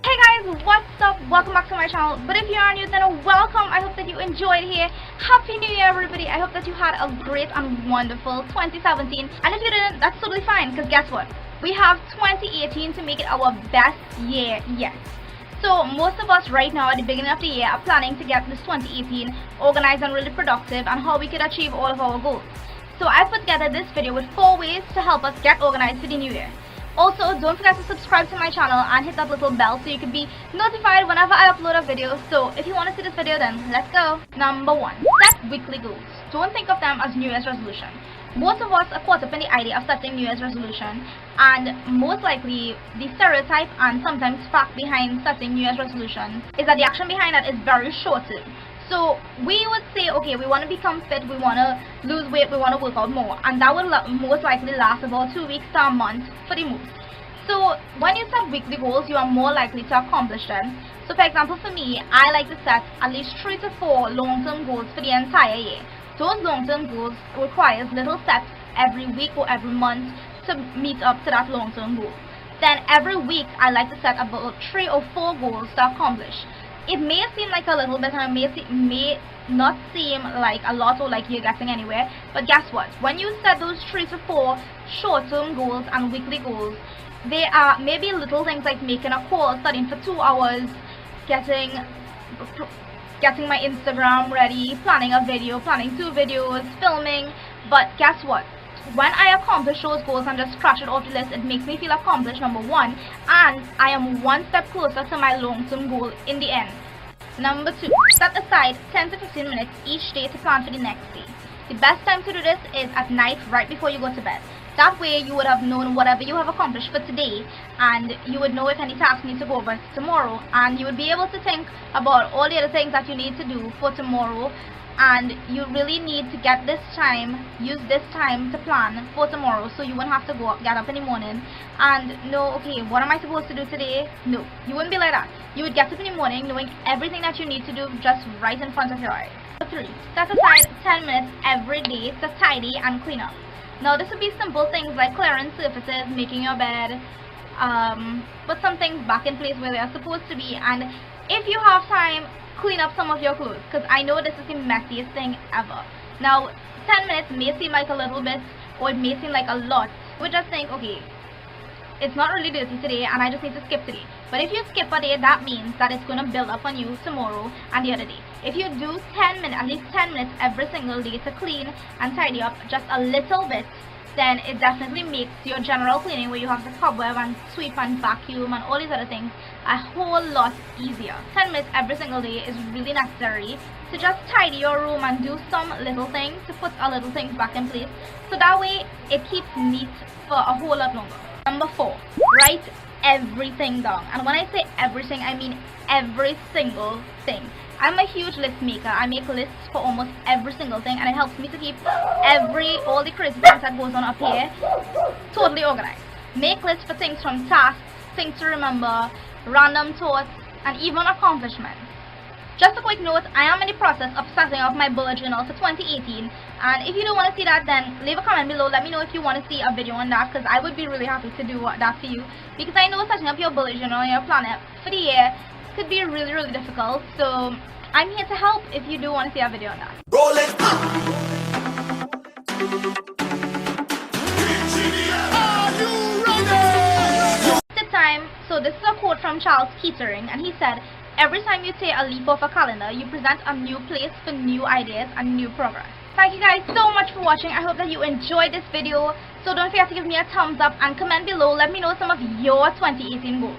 Hey guys, what's up? Welcome back to my channel. But if you are new, then welcome. I hope that you enjoyed here. Happy New Year, everybody. I hope that you had a great and wonderful 2017. And if you didn't, that's totally fine, because guess what? We have 2018 to make it our best year yet. So most of us right now at the beginning of the year are planning to get this 2018 organized and really productive and how we could achieve all of our goals. So I put together this video with 4 ways to help us get organized for the new year. Also, don't forget to subscribe to my channel and hit that little bell so you can be notified whenever I upload a video. So if you want to see this video, then let's go. Number 1. Set weekly goals. Don't think of them as New Year's resolution. Most of us are caught up in the idea of setting New Year's resolution, and most likely the stereotype and sometimes fact behind setting New Year's resolution is that the action behind that is very short-term. So we would say, okay, we want to become fit, we want to lose weight, we want to work out more, and that will most likely last about 2 weeks to a month for the most. So when you set weekly goals, you are more likely to accomplish them. So for example, for me, I like to set at least 3 to 4 long-term goals for the entire year. Those long-term goals requires little steps every week or every month to meet up to that long-term goal. Then every week, I like to set about 3 or 4 goals to accomplish. It may seem like a little bit and it may not seem like a lot or like you're getting anywhere, but guess what? When you set those 3 to 4 short-term goals and weekly goals, they are maybe little things like making a call, studying for 2 hours, getting my Instagram ready, planning a video, planning 2 videos, filming. But guess what? When I accomplish those goals and just scratch it off the list, it makes me feel accomplished, number 1, and I am 1 step closer to my long-term goal in the end. Number 2, set aside 10 to 15 minutes each day to plan for the next day. The best time to do this is at night, right before you go to bed. That way you would have known whatever you have accomplished for today, and you would know if any tasks need to go over tomorrow, and you would be able to think about all the other things that you need to do for tomorrow. And you really need to use this time to plan for tomorrow, so you wouldn't have to get up in the morning and know, okay, what am I supposed to do today? No, you wouldn't be like that. You would get up in the morning knowing everything that you need to do just right in front of your eyes. Number 3, set aside 10 minutes every day to tidy and clean up. Now this would be simple things like clearing surfaces, making your bed, put some things back in place where they are supposed to be, and if you have time, clean up some of your clothes, because I know this is the messiest thing ever. Now 10 minutes may seem like a little bit, or it may seem like a lot. You would just think, okay, it's not really dirty today and I just need to skip today. But if you skip a day, that means that it's going to build up on you tomorrow and the other day. If you do 10 minutes, at least 10 minutes every single day to clean and tidy up just a little bit, then it definitely makes your general cleaning, where you have to cobweb and sweep and vacuum and all these other things, a whole lot easier. 10 minutes every single day is really necessary to just tidy your room and do some little things, to put a little things back in place, so that way it keeps neat for a whole lot longer. Number 4, write everything down. And when I say everything, I mean every single thing. I'm a huge list maker. I make lists for almost every single thing, and it helps me to keep all the crazy things that goes on up here totally organized. Make lists for things from tasks, things to remember, random thoughts, and even accomplishments. Just a quick note, I am in the process of setting up my bullet journal for 2018, and if you don't want to see that, then leave a comment below. Let me know if you want to see a video on that, because I would be really happy to do that for you, because I know setting up your bullet journal and your planner for the year could be really difficult. So I'm here to help if you do want to see a video on that. Roll it. Are you ready? It's time. So this is a quote from Charles Kettering, and he said, "Every time you take a leaf off a calendar, you present a new place for new ideas and new progress." Thank you guys so much for watching. I hope that you enjoyed this video. So don't forget to give me a thumbs up and comment below. Let me know some of your 2018 goals.